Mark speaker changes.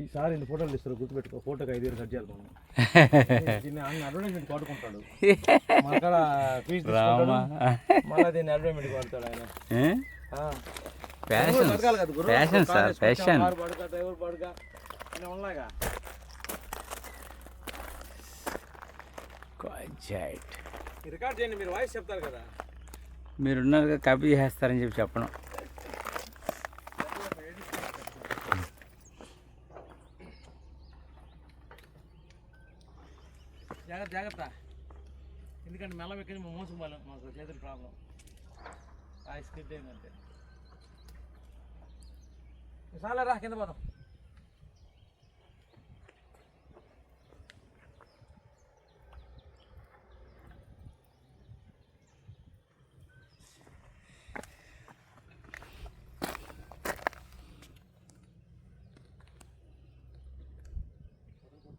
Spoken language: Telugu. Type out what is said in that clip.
Speaker 1: ఈసారి ఎన్ని ఫోటోలు ఇస్తారు గుర్తుపెట్టుకో, ఫోటోకి 5,000 ఖర్చు చేయాలి మనం. దీన్ని అడ్వర్టైజ్మెంట్ కొట్టుకుంటాడు, మన ఫీజు తీసుకుంటాడు, మళ్ళీ దీన్ని అడ్వర్టైజ్మెంట్ కొడతాడు ఆయన. బతకాలి కదా గురు, కారు పడక డ్రైవర్ పడక అన్నీ ఉన్నాయిగా. రికార్డ్ చేయండి, మీరు వాయిస్ చెప్తారు కదా.
Speaker 2: మీరున్నారుగా కాపీ చేస్తారని చెప్పి చెప్పడం.
Speaker 1: జాగ్రత్త జాగ్రత్త, ఎందుకంటే మెల్ల ఎక్కింది మోసం పోలేం, మాకు చేతుల ప్రాబ్లం. వాయిస్ స్కిప్ అయిందంటే చాలా రా కింద పోదాం.